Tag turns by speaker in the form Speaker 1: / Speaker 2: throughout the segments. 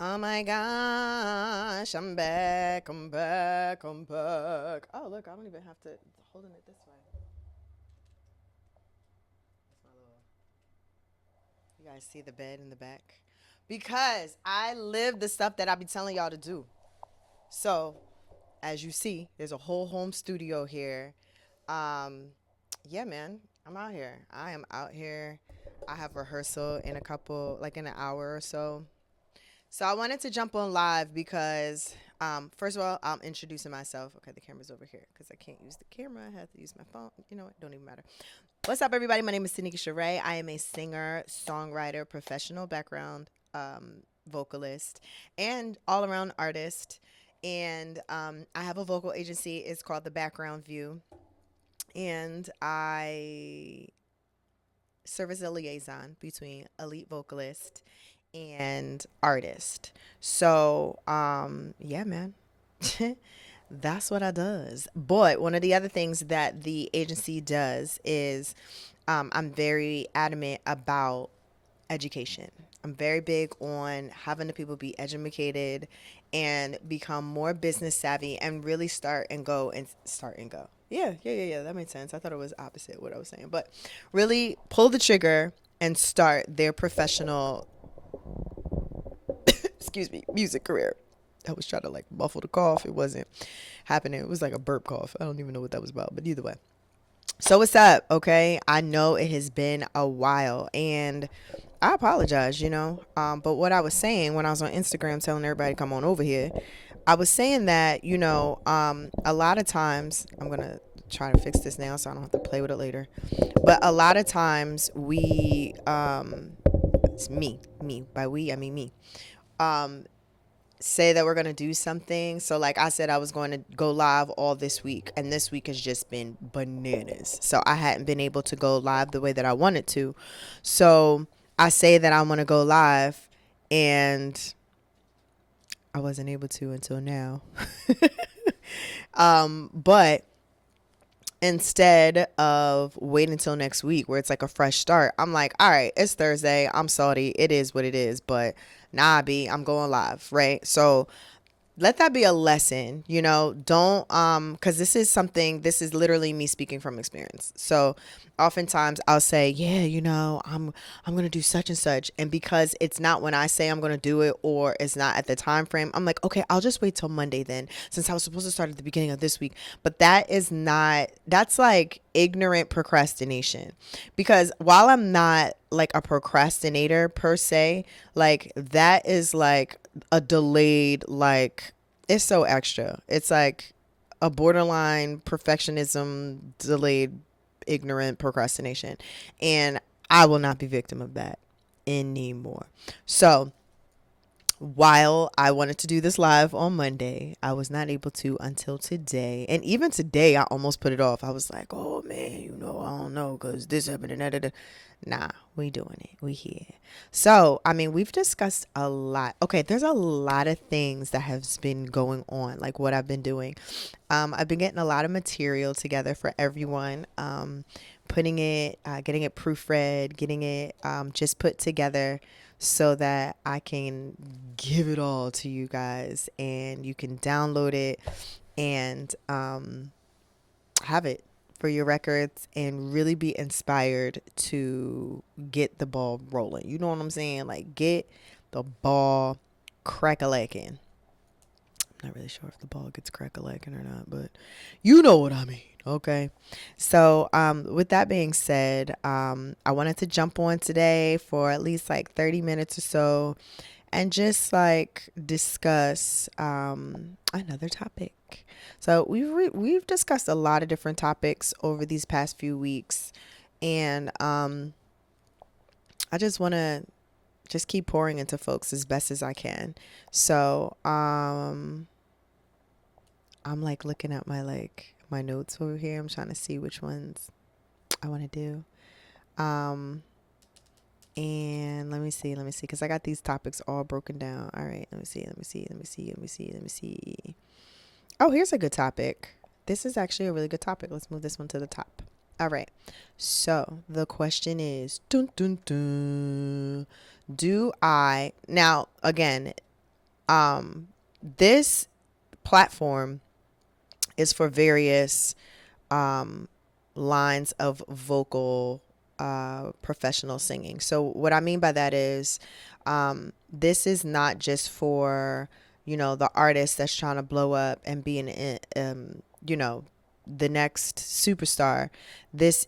Speaker 1: Oh my gosh, I'm back, I'm back, I'm back. Oh, look, I don't even have to holding it this way. That's my little, you guys see the bed in the back? Because I live the stuff that I be telling y'all to do. So, as you see, there's a whole home studio here. Um, yeah, man, I'm out here. I am out here. I have rehearsal in a couple, like in an hour or so. So I wanted to jump on live because, first of all, I'm introducing myself. Okay, the camera's over here because I can't use the camera. I have to use my phone. You know what? Don't even matter. What's up, everybody? My name is Tanikka Charraé. I am a singer, songwriter, professional background vocalist, and all around artist. And I have a vocal agency. It's called The Background View. And I serve as a liaison between elite vocalist and artist. So, yeah, man. That's what I does. But one of the other things that the agency does is I'm very adamant about education. I'm very big on having the people be educated and become more business savvy and really start and go. Yeah. That makes sense. I thought it was opposite what I was saying, but really pull the trigger and start their professional, excuse me, music career. I was trying to like muffle the cough. It wasn't happening. It was like a burp cough. I don't even know what that was about, but either way. So what's up? Okay. I know it has been a while and I apologize, but what I was saying when I was on Instagram telling everybody to come on over here, I was saying that, a lot of times, I'm going to try to fix this now so I don't have to play with it later. But a lot of times it's me, by we, I mean me, um, say that we're going to do something. So like I said, I was going to go live all this week and this week has just been bananas. So I hadn't been able to go live the way that I wanted to. So I say that I want to go live and I wasn't able to until now. But instead of waiting until next week where it's like a fresh start, I'm like, all right, it's Thursday. I'm salty. It is what it is. But nah, B, I'm going live. Right. So let that be a lesson, don't because this is literally me speaking from experience. So oftentimes I'll say, yeah, I'm gonna do such and such, and because it's not when I say I'm gonna do it or it's not at the time frame, I'm like, okay, I'll just wait till Monday then, since I was supposed to start at the beginning of this week. But that's like ignorant procrastination, because while I'm not like a procrastinator per se, like that is like a delayed, like it's so extra. It's like a borderline perfectionism, delayed, ignorant procrastination. And I will not be victim of that anymore. So while I wanted to do this live on Monday, I was not able to until today. And even today, I almost put it off. I was like, oh man, I don't know, because this happened and that. Nah, we doing it. We here. So, I mean, we've discussed a lot. Okay, there's a lot of things that has been going on, like what I've been doing. I've been getting a lot of material together for everyone. Getting it proofread, getting it just put together so that I can give it all to you guys and you can download it and have it for your records and really be inspired to get the ball rolling. You know what I'm saying? Like, get the ball crack-a-lacking. I'm not really sure if the ball gets crack-a-lacking or not, but you know what I mean. Okay. So, with that being said, I wanted to jump on today for at least like 30 minutes or so and just like discuss another topic. So we've discussed a lot of different topics over these past few weeks, and I just want to just keep pouring into folks as best as I can. So I'm like looking at my notes over here. I'm trying to see which ones I want to do. And let me see, because I got these topics all broken down. All right, let me see. Oh, here's a good topic. This is actually a really good topic. Let's move this one to the top. All right. So the question is, dun, dun, dun, do I, now again, This platform is for various lines of vocal professional singing. So what I mean by that is this is not just for, the artist that's trying to blow up and be the next superstar. This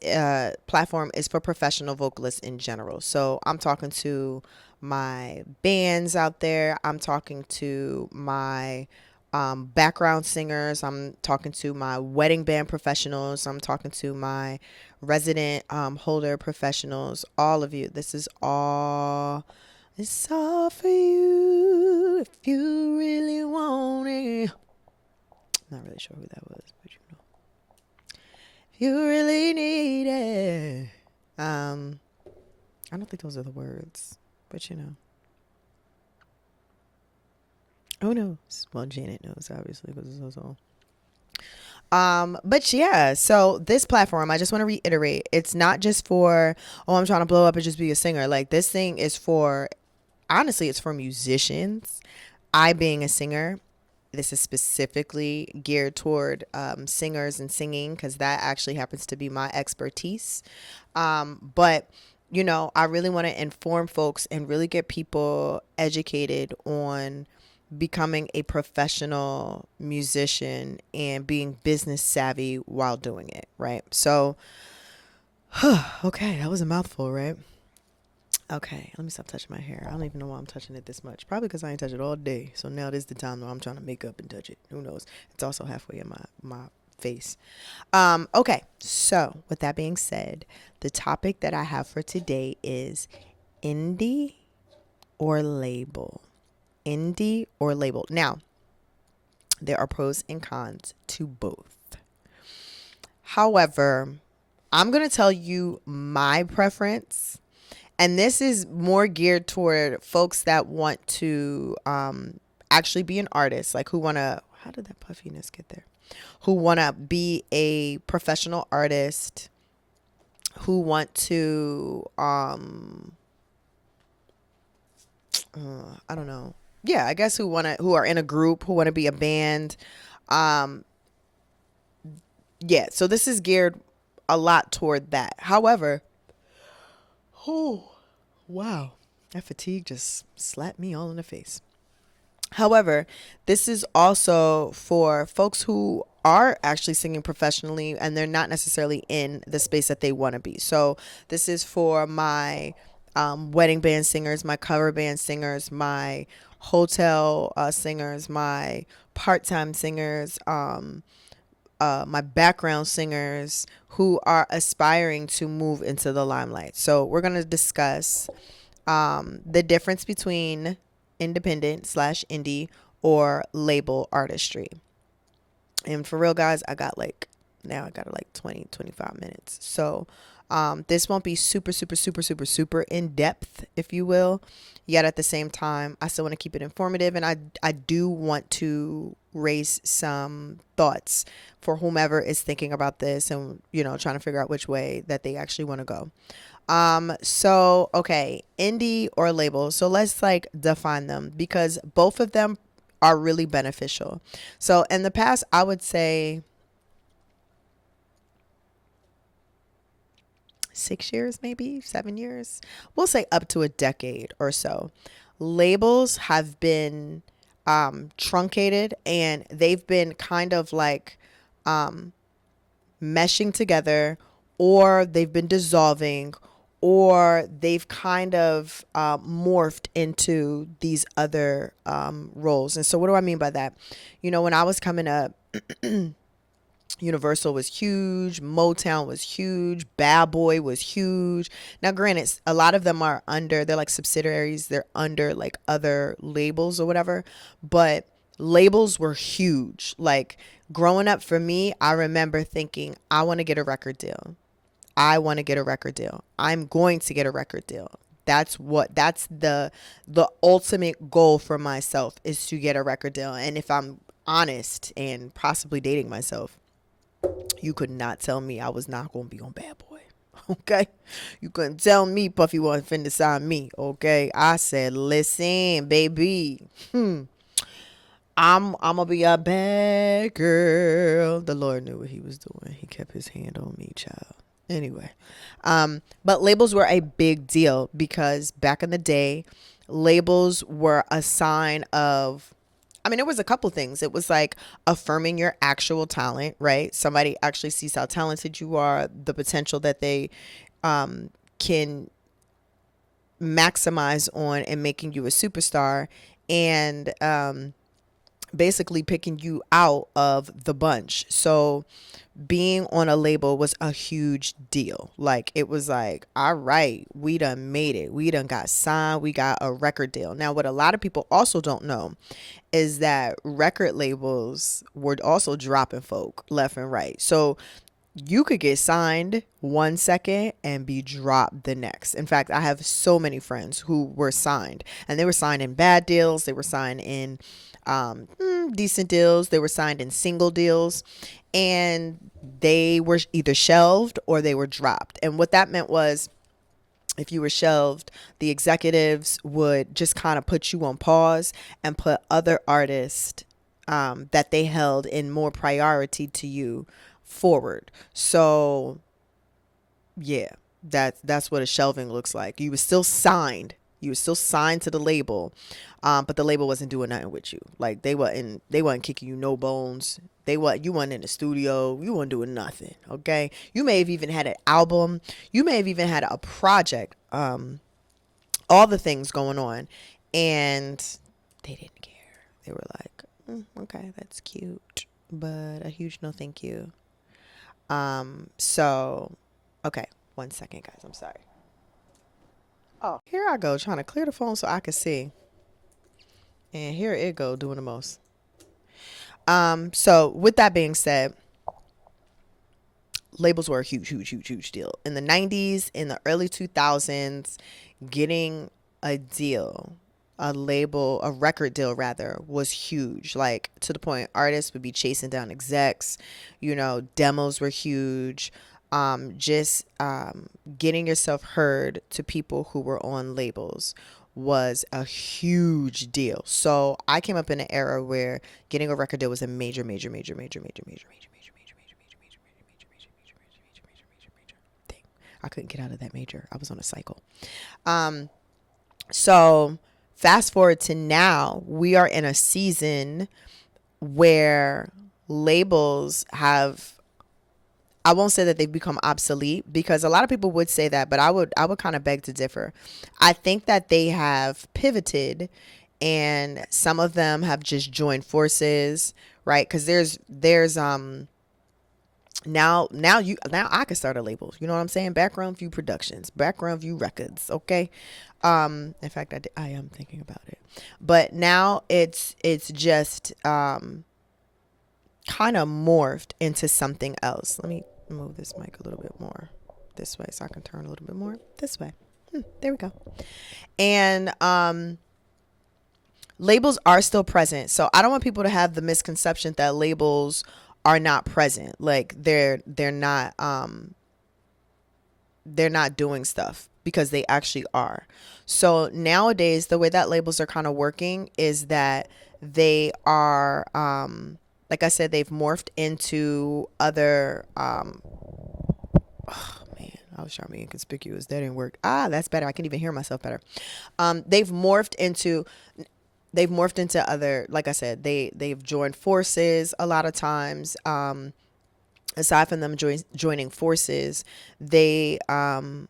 Speaker 1: platform is for professional vocalists in general. So I'm talking to my bands out there. I'm talking to my background singers. I'm talking to my wedding band professionals. I'm talking to my resident holder professionals. All of you. This is all. It's all for you if you really want it. Not really sure who that was, but if you really need it. I don't think those are the words, but who knows? Well, Janet knows, obviously, because it's her song. But yeah, so this platform, I just want to reiterate, it's not just for, oh, I'm trying to blow up and just be a singer. Like, this thing is for, honestly, it's for musicians. I, being a singer, this is specifically geared toward singers and singing, because that actually happens to be my expertise. But I really want to inform folks and really get people educated on becoming a professional musician and being business savvy while doing it, right? So, okay, that was a mouthful, right? Okay, let me stop touching my hair. I don't even know why I'm touching it this much. Probably because I ain't touched it all day. So now this is the time where I'm trying to make up and touch it. Who knows? It's also halfway in my face. Okay, so with that being said, the topic that I have for today is indie or label. Indie or label. Now, there are pros and cons to both. However, I'm going to tell you my preference. And this is more geared toward folks that want to actually be an artist, like who want to, how did that puffiness get there? Who want to be a professional artist, who want to, I don't know. Yeah, I guess who are in a group, who want to be a band. Yeah, so this is geared a lot toward that. However, oh, wow. That fatigue just slapped me all in the face. However, this is also for folks who are actually singing professionally and they're not necessarily in the space that they want to be. So this is for my wedding band singers, my cover band singers, my hotel singers, my part-time singers, my background singers who are aspiring to move into the limelight. So we're going to discuss the difference between independent / indie or label artistry. And for real, guys, I got like 20, 25 minutes. So this won't be super, super, super, super, super in depth, if you will. Yet at the same time, I still want to keep it informative. And I do want to raise some thoughts for whomever is thinking about this and, trying to figure out which way that they actually want to go. So, okay, indie or label. So let's define them, because both of them are really beneficial. So in the past, I would say 6 years, maybe 7 years, we'll say up to a decade or so, labels have been truncated, and they've been kind of meshing together, or they've been dissolving, or they've kind of morphed into these other roles. And so what do I mean by that? When I was coming up, Universal was huge, Motown was huge, Bad Boy was huge. Now, granted, a lot of them they're like subsidiaries, they're under like other labels or whatever, but labels were huge. Like growing up for me, I remember thinking, I want to get a record deal. I want to get a record deal. I'm going to get a record deal. That's the ultimate goal for myself, is to get a record deal. And if I'm honest and possibly dating myself, you could not tell me I was not going to be on Bad Boy. Okay? You couldn't tell me Puffy wasn't finna sign me. Okay? I said, listen, baby. I'm gonna be a bad girl. The Lord knew what he was doing. He kept his hand on me, child. Anyway, but labels were a big deal because back in the day, labels were a sign of, I mean, it was a couple things. It was like affirming your actual talent, right? Somebody actually sees how talented you are, the potential that they can maximize on and making you a superstar, and basically picking you out of the bunch. So being on a label was a huge deal. Like, it was like, all right, we done made it. We done got signed. We got a record deal. Now, what a lot of people also don't know is that record labels were also dropping folk left and right. So you could get signed 1 second and be dropped the next. In fact, I have so many friends who were signed, and they were signed in bad deals. They were signed in decent deals. They were signed in single deals, and they were either shelved or they were dropped. And what that meant was, if you were shelved, the executives would just kind of put you on pause and put other artists that they held in more priority to you forward. So yeah, that's what a shelving looks like. You were still signed. You were still signed to the label, but the label wasn't doing nothing with you. Like, they wasn't kicking you no bones. You weren't in the studio. You weren't doing nothing. Okay, you may have even had an album. You may have even had a project. All the things going on, and they didn't care. They were like, okay, that's cute, but a huge no, thank you. So, okay, 1 second, guys. I'm sorry. Oh, here I go trying to clear the phone so I can see. And here it go doing the most. So with that being said, labels were a huge, huge, huge, huge deal. In the 90s, in the early 2000s, getting a deal, a label, a record deal rather, was huge. Like, to the point artists would be chasing down execs, demos were huge. Just getting yourself heard to people who were on labels was a huge deal. So I came up in an era where getting a record deal was a major, major, major, major, major, major, major, major, major, major, major, major, major, major, major, major, major, major, major, major thing. I couldn't get out of that major. I was on a cycle. So fast forward to now, we are in a season where labels have, I won't say that they've become obsolete, because a lot of people would say that, but I would kind of beg to differ. I think that they have pivoted, and some of them have just joined forces, right? Because there's now I can start a label. You know what I'm saying? Background View Productions, Background View Records. Okay. In fact, I am thinking about it, but now it's just kind of morphed into something else. Let me move this mic a little bit more this way so I can turn a little bit more this way. There we go. And labels are still present. So I don't want people to have the misconception that labels are not present. Like, they're not doing stuff, because they actually are. So nowadays, the way that labels are kind of working is that they are, like I said, they've morphed into other, oh man, I was trying to be inconspicuous. That didn't work. That's better. I can even hear myself better. They've morphed into other, like I said, they've joined forces a lot of times. Aside from them joining forces, they have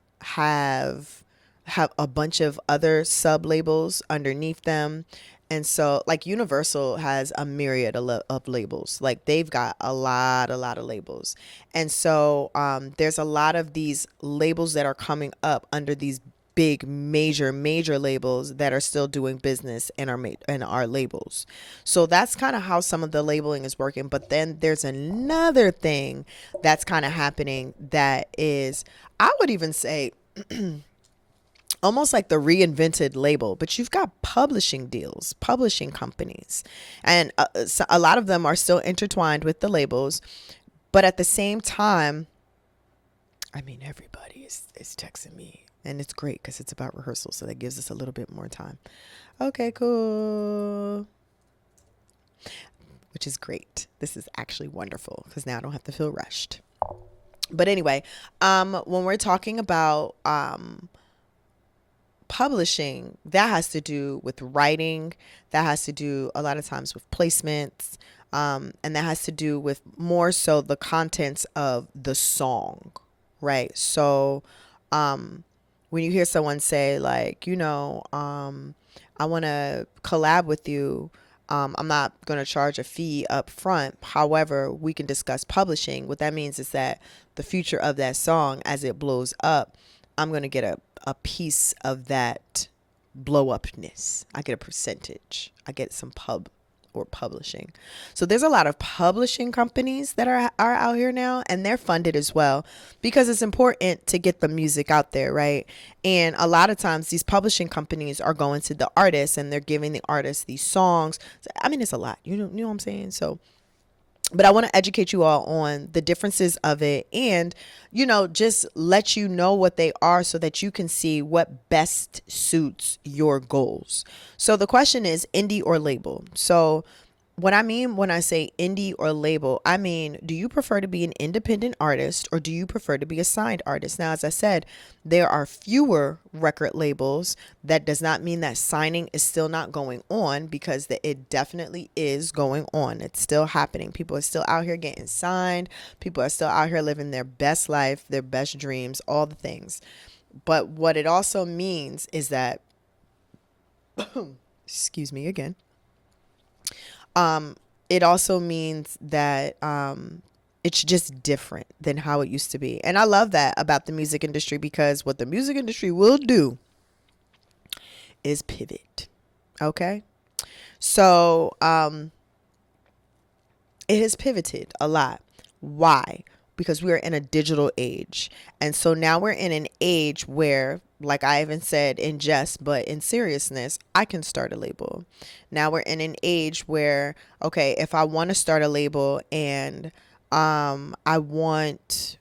Speaker 1: a bunch of other sub labels underneath them. And so, like, Universal has a myriad of labels. Like, they've got a lot of labels. And so there's a lot of these labels that are coming up under these big major labels that are still doing business and are labels. So that's kind of how some of the labeling is working. But then there's another thing that's kind of happening that is, I would even say, almost like the reinvented label. But you've got publishing deals, publishing companies, and so a lot of them are still intertwined with the labels. But at the same time, I mean, everybody is texting me, and it's great because it's about rehearsal, so that gives us a little bit more time. Okay, cool. which is great. This is actually wonderful because now I don't have to feel rushed. But anyway, when we're talking about publishing, that has to do with writing, that has to do a lot of times with placements, and that has to do with more so the contents of the song, right? So when you hear someone say like, I want to collab with you, I'm not going to charge a fee up front. However, we can discuss publishing. What that means is that the future of that song, as it blows up, I'm going to get a piece of that blow upness. I get a percentage. I get some publishing. So there's a lot of publishing companies that are out here now, and they're funded as well because it's important to get the music out there, right? And a lot of times these publishing companies are going to the artists and they're giving the artists these songs. I mean, it's a lot. You know what I'm saying? So but I want to educate you all on the differences of it and, just let you know what they are so that you can see what best suits your goals. So the question is indie or label. So what I mean when I say indie or label, I mean, do you prefer to be an independent artist or do you prefer to be a signed artist? Now, as I said, there are fewer record labels. That does not mean that signing is still not going on, because it definitely is going on. It's still happening. People are still out here getting signed. People are still out here living their best life, their best dreams, all the things. But what it also means is that, excuse me again. It also means that it's just different than how it used to be. And I love that about the music industry, because what the music industry will do is pivot. Okay? So it has pivoted a lot. Why? Because we are in a digital age. And so now we're in an age where, like I even said in jest, but in seriousness, I can start a label. Now we're in an age where, okay, if I want to start a label and I want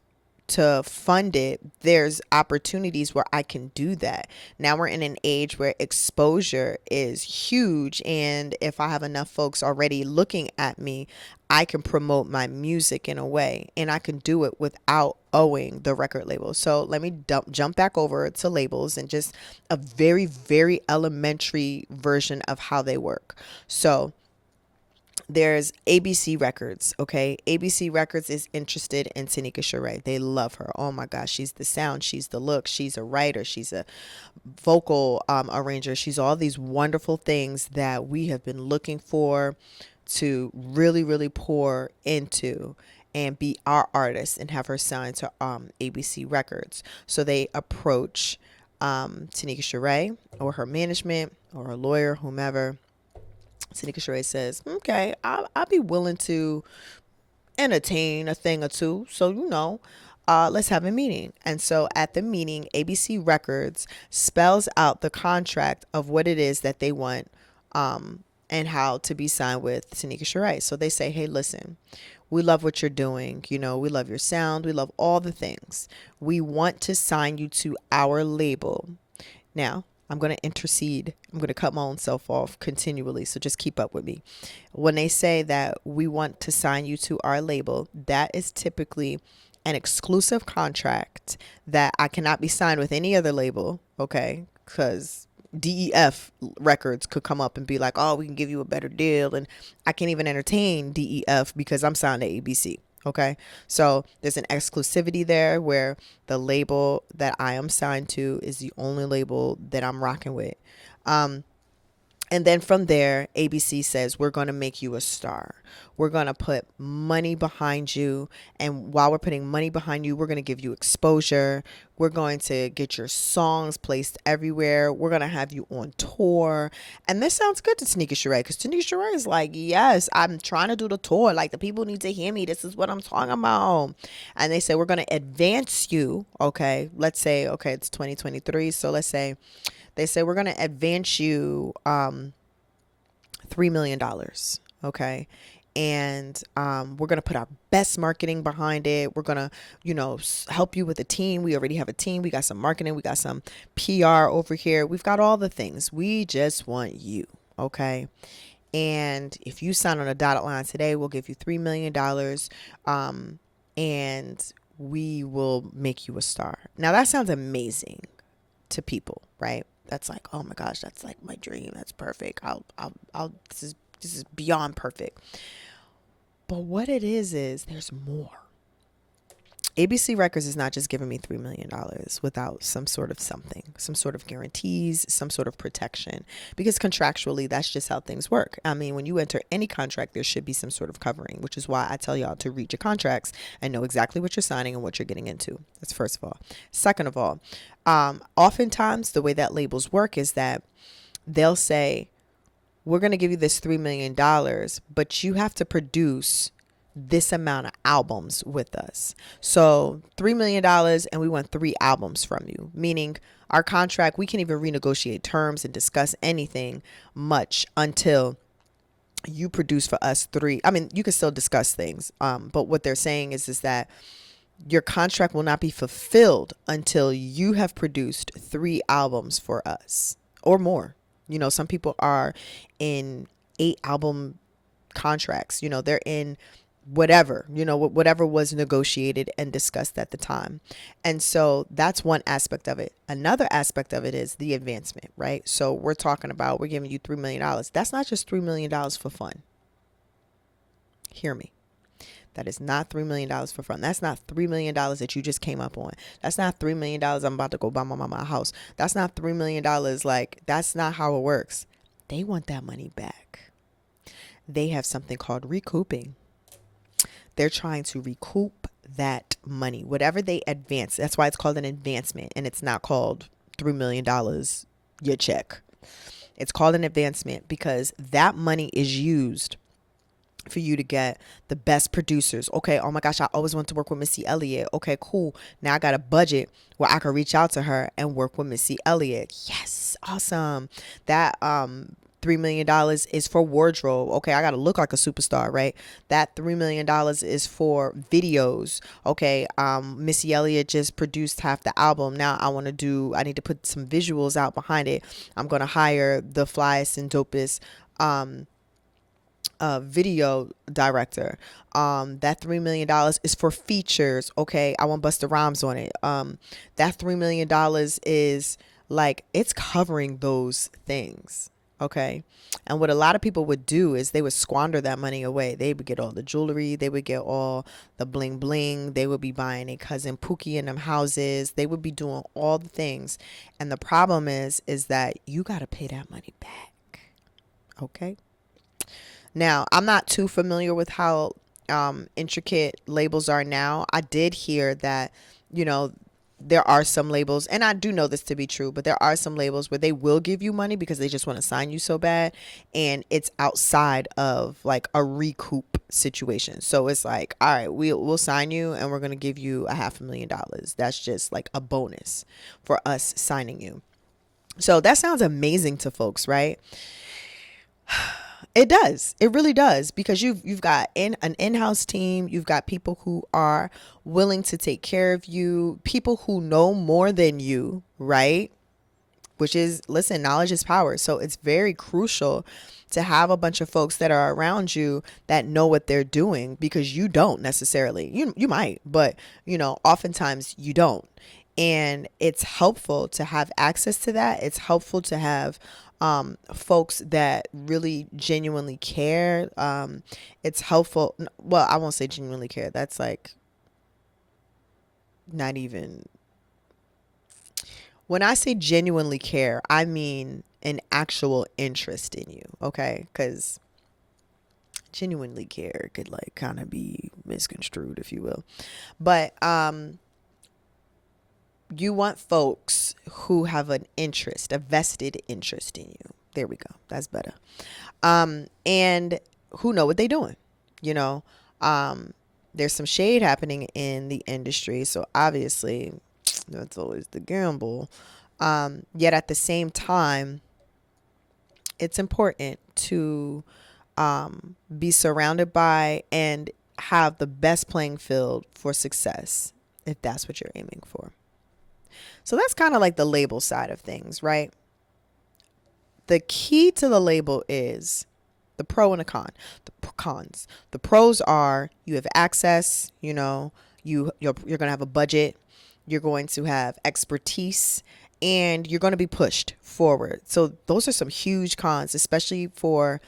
Speaker 1: to fund it, there's opportunities where I can do that. Now we're in an age where exposure is huge, and if I have enough folks already looking at me, I can promote my music in a way, and I can do it without owing the record label. So let me jump back over to labels and just a very, very elementary version of how they work. So there's ABC Records, okay? ABC Records is interested in Tanikka Charraé. They love her. Oh my gosh, she's the sound, she's the look, she's a writer, she's a vocal arranger. She's all these wonderful things that we have been looking for to really, really pour into and be our artist and have her signed to ABC Records. So they approach Tanikka Charraé or her management or her lawyer, whomever. Tanikka Charraé says, okay, I'll be willing to entertain a thing or two. So, let's have a meeting. And so at the meeting, ABC Records spells out the contract of what it is that they want and how to be signed with Tanikka Charraé. So they say, hey, listen, we love what you're doing. We love your sound. We love all the things. We want to sign you to our label. Now, I'm going to intercede. I'm going to cut my own self off continually. So just keep up with me. When they say that we want to sign you to our label, that is typically an exclusive contract that I cannot be signed with any other label. Okay. Because DEF Records could come up and be like, oh, we can give you a better deal. And I can't even entertain DEF because I'm signed to ABC. Okay, so there's an exclusivity there where the label that I am signed to is the only label that I'm rocking with. And then from there, ABC says, we're going to make you a star. We're going to put money behind you. And while we're putting money behind you, we're going to give you exposure. We're going to get your songs placed everywhere. We're going to have you on tour. And this sounds good to Tanikka Charraé, because Tanikka Charraé is like, yes, I'm trying to do the tour. Like, the people need to hear me. This is what I'm talking about. And they say, we're going to advance you. Okay, let's say, okay, it's 2023. So let's say, they say, we're going to advance you $3 million. Okay. And we're going to put our best marketing behind it. We're going to, help you with a team. We already have a team. We got some marketing. We got some PR over here. We've got all the things. We just want you. Okay. And if you sign on a dotted line today, we'll give you $3 million, and we will make you a star. Now that sounds amazing to people, right? That's like, oh my gosh, that's like my dream. That's perfect. This is beyond perfect. But what it is there's more. ABC Records is not just giving me $3 million without some sort of something, some sort of guarantees, some sort of protection, because contractually, that's just how things work. I mean, when you enter any contract, there should be some sort of covering, which is why I tell y'all to read your contracts and know exactly what you're signing and what you're getting into. That's first of all. Second of all, oftentimes the way that labels work is that they'll say, we're going to give you this $3 million, but you have to produce this amount of albums with us. So $3 million and we want 3 albums from you, meaning our contract, we can even renegotiate terms and discuss anything much until you produce for us 3. I mean, you can still discuss things. But what they're saying is that your contract will not be fulfilled until you have produced 3 albums for us or more. You know, some people are in 8 album contracts. You know, they're in whatever, you know, whatever was negotiated and discussed at the time. And so that's one aspect of it. Another aspect of it is the advancement, right? So we're talking about, we're giving you $3 million. That's not just $3 million for fun. Hear me. That is not $3 million for fun. That's not $3 million that you just came up on. That's not $3 million I'm about to go buy my mama a house. That's not $3 million. Like, that's not how it works. They want that money back. They have something called recouping. They're trying to recoup that money, whatever they advance. That's why it's called an advancement, and it's not called $3 million, your check. It's called an advancement because that money is used for you to get the best producers. Okay, oh my gosh, I always want to work with Missy Elliott. Okay, cool. Now I got a budget where I can reach out to her and work with Missy Elliott. Yes, awesome. That $3 million is for wardrobe. Okay, I got to look like a superstar, right? That $3 million is for videos. Okay, Missy Elliott just produced half the album. Now I need to put some visuals out behind it. I'm going to hire the flyest and dopest video director. That $3 million is for features. Okay, I want Busta Rhymes on it. That $3 million is like, it's covering those things. Okay. And what a lot of people would do is they would squander that money away. They would get all the jewelry. They would get all the bling bling. They would be buying a cousin Pookie in them houses. They would be doing all the things. And the problem is that you got to pay that money back. Okay. Now, I'm not too familiar with how intricate labels are now. I did hear that, you know, there are some labels, and I do know this to be true, but there are some labels where they will give you money because they just want to sign you so bad, and it's outside of like a recoup situation. So it's like, all right, we'll sign you and we're going to give you $500,000. That's just like a bonus for us signing you. So that sounds amazing to folks, right? It does. It really does, because you've got an in-house team. You've got people who are willing to take care of you, people who know more than you, right? Which is, listen, knowledge is power. So it's very crucial to have a bunch of folks that are around you that know what they're doing, because you don't necessarily. You might, but you know, oftentimes you don't. And it's helpful to have access to that. It's helpful to have folks that really genuinely care. It's helpful. Well, I won't say genuinely care. That's like not even. When I say genuinely care, I mean an actual interest in you. Okay, because genuinely care could like kind of be misconstrued, if you will. But you want folks who have an interest, a vested interest in you. There we go. That's better. And who know what they're doing. You know, there's some shade happening in the industry. So obviously that's always the gamble. Yet at the same time, it's important to be surrounded by and have the best playing field for success, if that's what you're aiming for. So that's kind of like the label side of things, right? The key to the label is The pro and the con. The cons. The pros are you have access, you're going to have a budget, you're going to have expertise, and you're going to be pushed forward. So those are some huge cons, especially for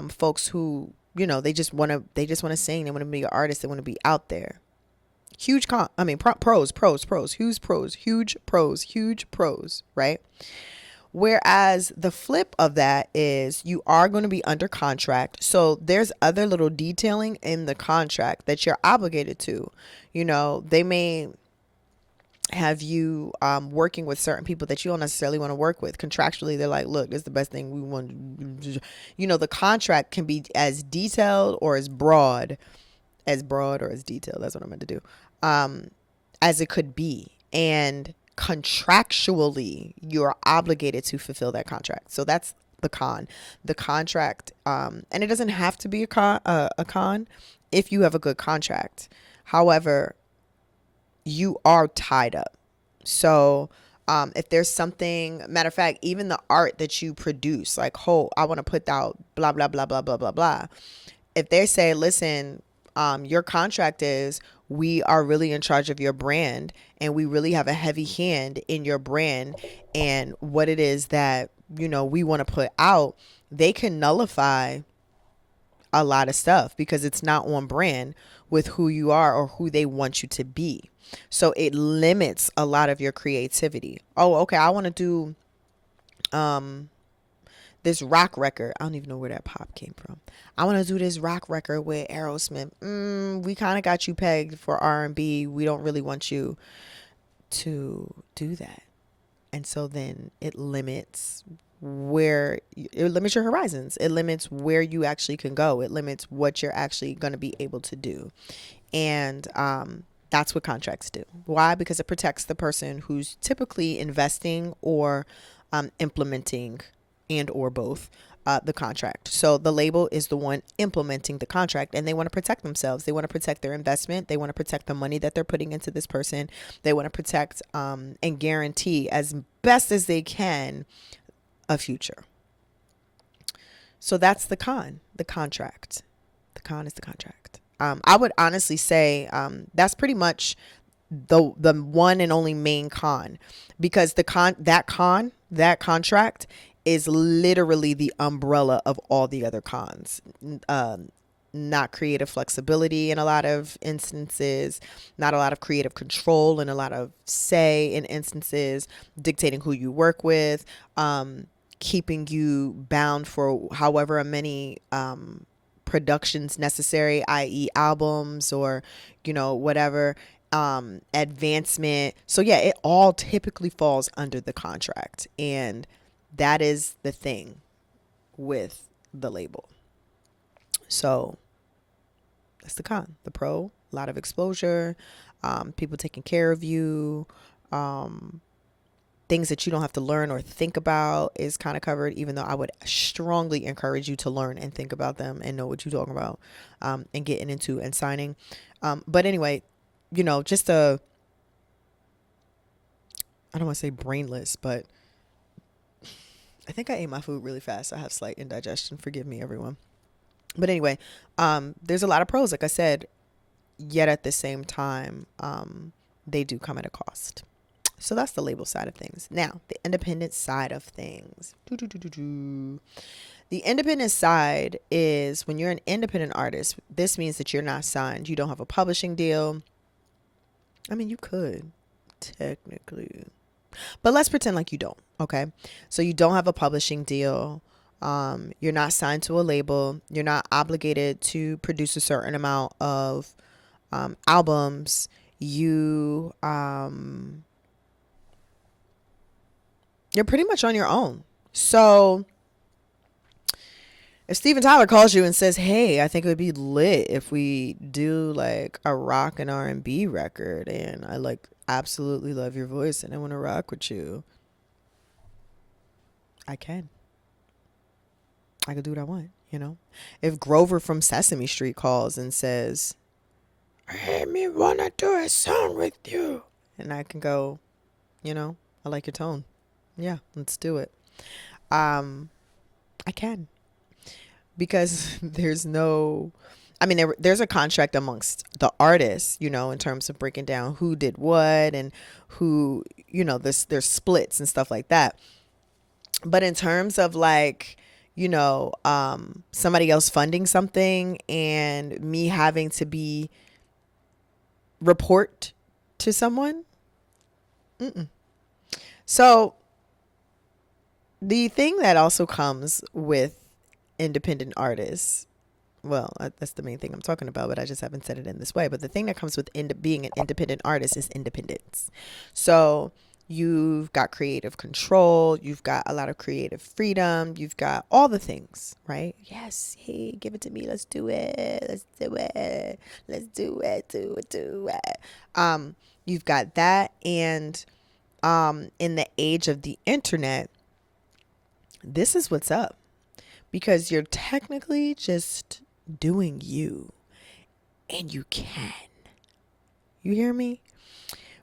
Speaker 1: folks who, they just want to sing, they want to be an artist, they want to be out there. Huge huge pros, right? Whereas the flip of that is you are going to be under contract. So there's other little detailing in the contract that you're obligated to. They may have you working with certain people that you don't necessarily want to work with. Contractually, they're like, look, this is the best thing we want. The contract can be as detailed or as broad or as detailed. That's what I meant to do. As it could be. And contractually, you're obligated to fulfill that contract. So that's the con. The contract, and it doesn't have to be a con if you have a good contract. However, you are tied up. So if there's something, matter of fact, even the art that you produce, like, I want to put out blah, blah, blah, blah, blah, blah, blah. If they say, listen, your contract is, we are really in charge of your brand and we really have a heavy hand in your brand and what it is that, we want to put out, they can nullify a lot of stuff because it's not on brand with who you are or who they want you to be. So it limits a lot of your creativity. Oh, okay, I want to do this rock record. I don't even know where that pop came from. I want to do this rock record with Aerosmith. We kind of got you pegged for R&B. We don't really want you to do that. And so then it limits your horizons. It limits where you actually can go. It limits what you're actually going to be able to do. And that's what contracts do. Why? Because it protects the person who's typically investing or implementing and or both the contract. So the label is the one implementing the contract and they want to protect themselves. They want to protect their investment. They want to protect the money that they're putting into this person. They want to protect and guarantee as best as they can a future. So that's the contract. The con is the contract. I would honestly say that's pretty much the one and only main con, because that contract is literally the umbrella of all the other cons. Not creative flexibility in a lot of instances, not a lot of creative control in a lot of say in instances, dictating who you work with, keeping you bound for however many productions necessary, i.e. albums or, whatever, advancement. So yeah, it all typically falls under the contract. And that is the thing with the label. So that's the con. The pro, a lot of exposure, people taking care of you, things that you don't have to learn or think about is kind of covered, even though I would strongly encourage you to learn and think about them and know what you're talking about and getting into and signing. But anyway, just I don't want to say brainless, but I think I ate my food really fast. I have slight indigestion. Forgive me, everyone. But anyway, there's a lot of pros, like I said, yet at the same time, they do come at a cost. So that's the label side of things. Now, the independent side of things. The independent side is when you're an independent artist, this means that you're not signed. You don't have a publishing deal. I mean, you could, technically. But let's pretend like you don't, okay? So you don't have a publishing deal. You're not signed to a label. You're not obligated to produce a certain amount of albums. You're pretty much on your own. So if Steven Tyler calls you and says, hey, I think it would be lit if we do like a rock and R&B record, and I absolutely love your voice and I want to rock with you, I can do what I want, If Grover from Sesame Street calls and says, hey, me wanna do a song with you, and I can go, I like your tone. Yeah, let's do it. I can. because there's no, I mean, there's a contract amongst the artists, you know, in terms of breaking down who did what and who, you know, there's splits and stuff like that. But in terms of like, you know, somebody else funding something and me having to be report to someone. Mm-mm. So the thing that also comes with independent artists, well, that's the main thing I'm talking about, but I just haven't said it in this way. But the thing that comes with being an independent artist is independence. So you've got creative control, you've got a lot of creative freedom, you've got all the things, right? Yes, hey, give it to me, let's do it, let's do it, let's do it, do it. You've got that, and in the age of the internet, this is what's up, because you're technically just doing you, and you can. You hear me?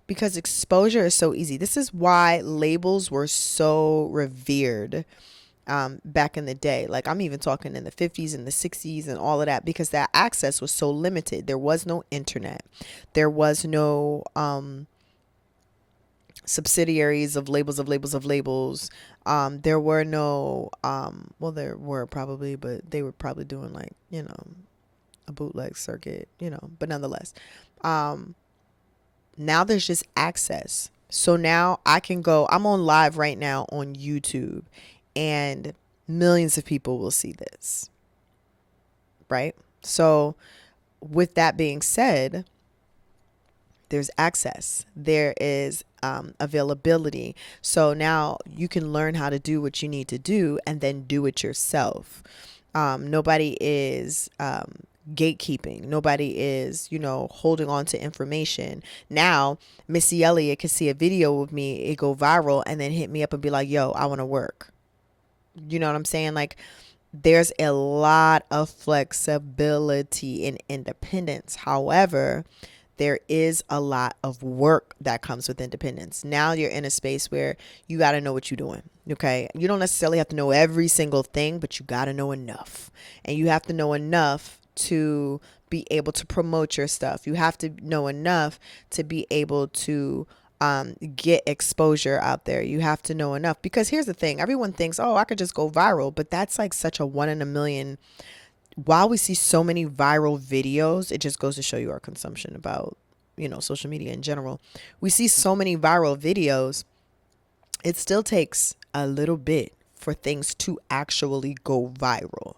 Speaker 1: Because exposure is so easy. This is why labels were so revered back in the day. Like, I'm even talking in the 50s and the 60s and all of that, because that access was so limited. There was no internet. There was no subsidiaries of labels of labels of labels. There were no, well, there were probably, but they were probably doing like, you know, a bootleg circuit, you know, but nonetheless, now there's just access. So now I can go, I'm on live right now on YouTube, and millions of people will see this, right? So with that being said, there's access, there is availability. So now you can learn how to do what you need to do and then do it yourself. Nobody is gatekeeping. Nobody is, you know, holding on to information. Now, Missy Elliott can see a video of me, it go viral, and then hit me up and be like, yo, I want to work. You know what I'm saying? Like, there's a lot of flexibility in independence. However, there is a lot of work that comes with independence. Now you're in a space where you got to know what you're doing. Okay. You don't necessarily have to know every single thing, but you got to know enough. And you have to know enough to be able to promote your stuff. You have to know enough to be able to get exposure out there. You have to know enough, because here's the thing. Everyone thinks, oh, I could just go viral, but that's like such a 1 in a million. While we see so many viral videos, it just goes to show you our consumption about, you know, social media in general. We see so many viral videos. It still takes a little bit for things to actually go viral.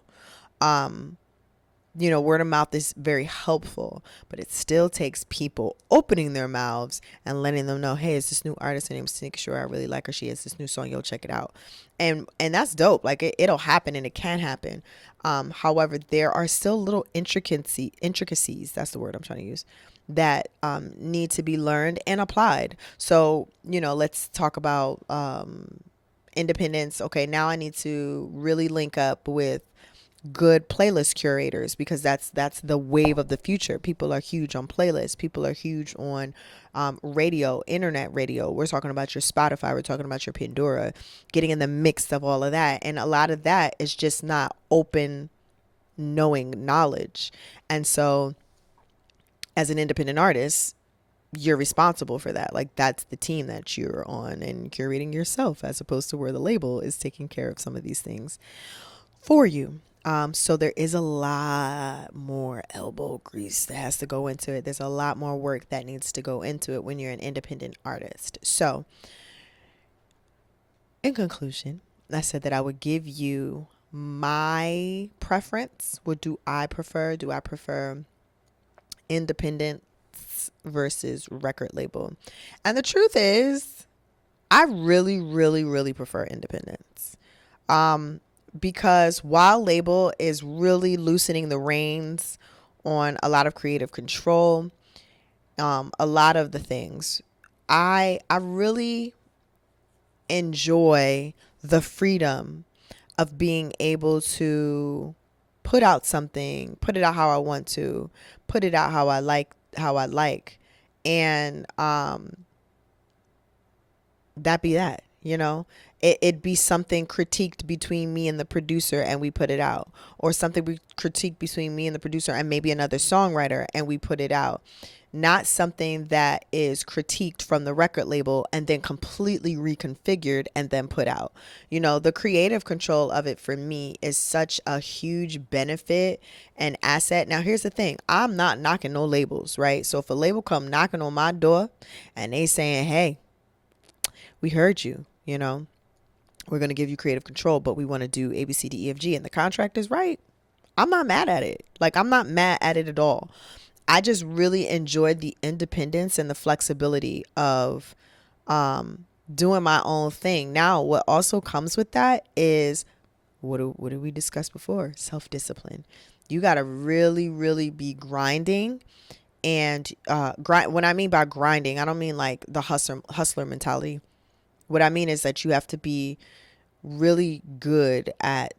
Speaker 1: You know, word of mouth is very helpful, but it still takes people opening their mouths and letting them know, hey, it's this new artist. Her name's Tanikka Charraé. I really like her. She has this new song. Yo, check it out. And that's dope. Like, it'll happen, and it can happen. However, there are still little intricacies, that's the word I'm trying to use, that need to be learned and applied. So, you know, let's talk about independence. Okay, now I need to really link up with good playlist curators, because that's the wave of the future. People are huge on playlists. People are huge on radio, internet radio. We're talking about your Spotify. We're talking about your Pandora, getting in the mix of all of that. And a lot of that is just not open knowing knowledge. And so as an independent artist, you're responsible for that. Like, that's the team that you're on and curating yourself, as opposed to where the label is taking care of some of these things for you. So there is a lot more elbow grease that has to go into it. There's a lot more work that needs to go into it when you're an independent artist. So in conclusion, I said that I would give you my preference. What do I prefer? Do I prefer independence versus record label? And the truth is, I really, really, really prefer independence. Because while label is really loosening the reins on a lot of creative control, a lot of the things, I really enjoy the freedom of being able to put out something, put it out how I want to, put it out how I like, and that be that, you know. It'd be something critiqued between me and the producer and we put it out, or something we critiqued between me and the producer and maybe another songwriter and we put it out. Not something that is critiqued from the record label and then completely reconfigured and then put out. You know, the creative control of it for me is such a huge benefit and asset. Now, here's the thing. I'm not knocking no labels, right? So if a label come knocking on my door and they saying, hey, we heard you, you know, we're going to give you creative control, but we want to do A, B, C, D, E, F, G, and the contract is right, I'm not mad at it. Like, I'm not mad at it at all. I just really enjoyed the independence and the flexibility of doing my own thing. Now, what also comes with that is what did we discuss before? Self-discipline. You got to really, really be grinding. And grind. When I mean by grinding, I don't mean like the hustler mentality. What I mean is that you have to be really good at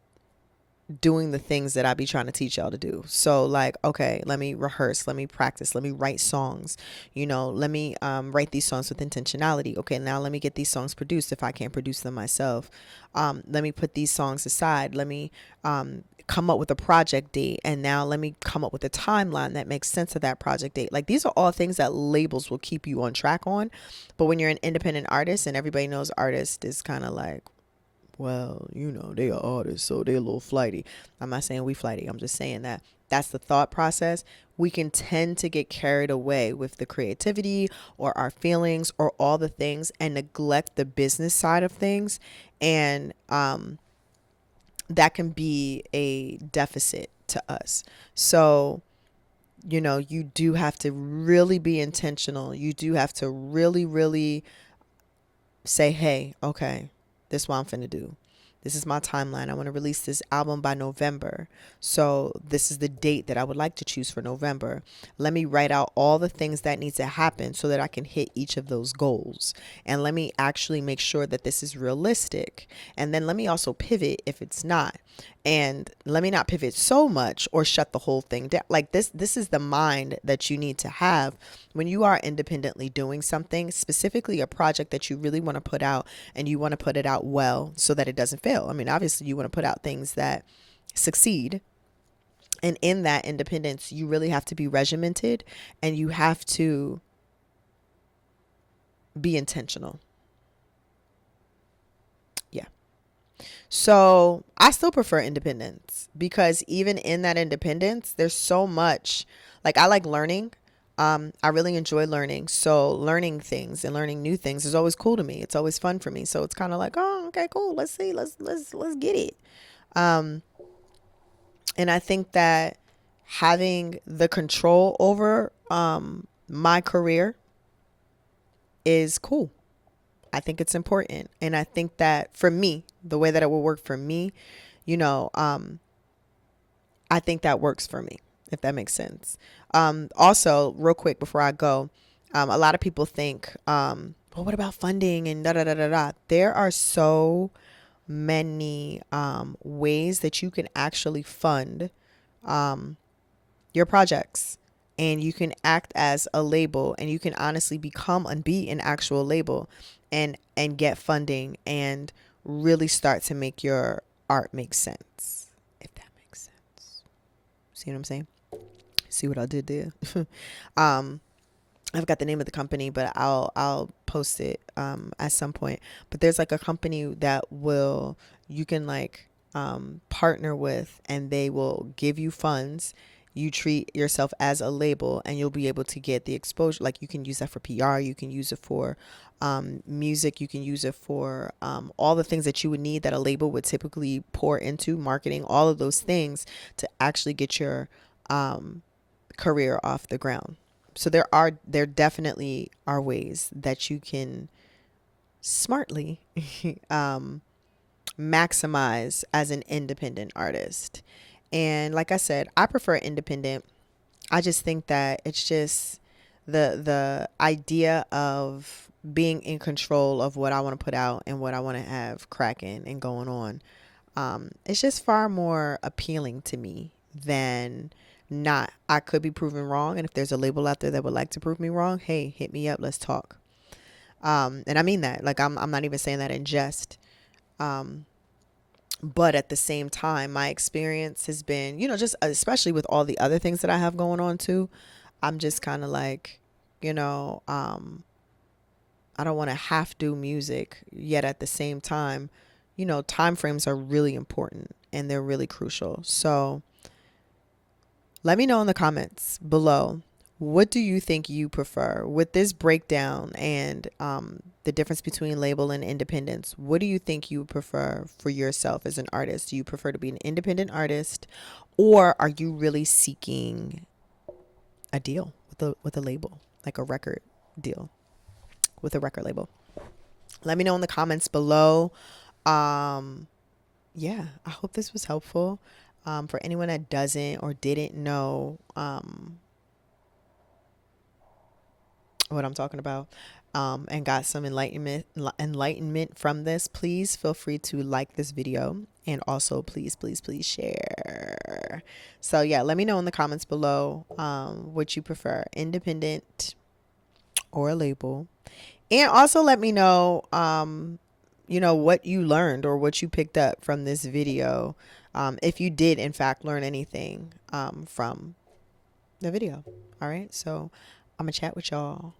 Speaker 1: doing the things that I be trying to teach y'all to do. So like, okay, let me rehearse, let me practice, let me write songs, you know, let me write these songs with intentionality. Okay, now let me get these songs produced if I can't produce them myself. Let me put these songs aside. Let me come up with a project date, and now let me come up with a timeline that makes sense of that project date. Like, these are all things that labels will keep you on track on. But when you're an independent artist, and everybody knows artist is kind of like, well, you know, they are artists, so they're a little flighty. I'm not saying we flighty. I'm just saying that that's the thought process. We can tend to get carried away with the creativity or our feelings or all the things and neglect the business side of things. And that can be a deficit to us. So, you know, you do have to really be intentional. You do have to really, really say, hey, okay, this is what I'm finna do. This is my timeline. I want to release this album by November. So this is the date that I would like to choose for November. Let me write out all the things that need to happen so that I can hit each of those goals. And let me actually make sure that this is realistic. And then let me also pivot if it's not. And let me not pivot so much or shut the whole thing down. Like, this is the mind that you need to have when you are independently doing something, specifically a project that you really want to put out, and you want to put it out well so that it doesn't fail. I mean, obviously you want to put out things that succeed. And in that independence, you really have to be regimented and you have to be intentional. Yeah. So I still prefer independence because even in that independence, there's so much. Like, I like learning. I really enjoy learning. So learning things and learning new things is always cool to me. It's always fun for me. So it's kind of like, oh, okay, cool. Let's see. Let's get it. And I think that having the control over my career is cool. I think it's important. And I think that for me, the way that it will work for me, you know, I think that works for me, if that makes sense. Also, real quick before I go, a lot of people think, well, what about funding and da da da da da? There are so many ways that you can actually fund your projects, and you can act as a label, and you can honestly become and be an actual label and get funding and really start to make your art make sense, if that makes sense. See what I'm saying? See what I did there? I've got the name of the company, but I'll post it at some point. But there's like a company that you can like partner with, and they will give you funds. You treat yourself as a label, and you'll be able to get the exposure. Like, you can use that for PR, you can use it for music, you can use it for all the things that you would need that a label would typically pour into marketing, all of those things to actually get your career off the ground. So there definitely are ways that you can smartly maximize as an independent artist. And like I said, I prefer independent. I just think that it's just the idea of being in control of what I want to put out and what I want to have cracking and going on. It's just far more appealing to me than not. I could be proven wrong, and if there's a label out there that would like to prove me wrong, hey, hit me up, let's talk. And I mean that. Like, I'm not even saying that in jest. But at the same time, my experience has been, just especially with all the other things that I have going on too, I'm just kind of like, I don't want to half do music, yet at the same time, time frames are really important and they're really crucial. So let me know in the comments below, what do you think you prefer with this breakdown and the difference between label and independence? What do you think you prefer for yourself as an artist? Do you prefer to be an independent artist, or are you really seeking a deal with a label, like a record deal with a record label? Let me know in the comments below. Yeah, I hope this was helpful. For anyone that doesn't or didn't know what I'm talking about, and got some enlightenment from this, please feel free to like this video, and also please share. So yeah, let me know in the comments below what you prefer, independent or a label. And also let me know what you learned or what you picked up from this video, if you did in fact learn anything from the video. All right, so I'm gonna chat with y'all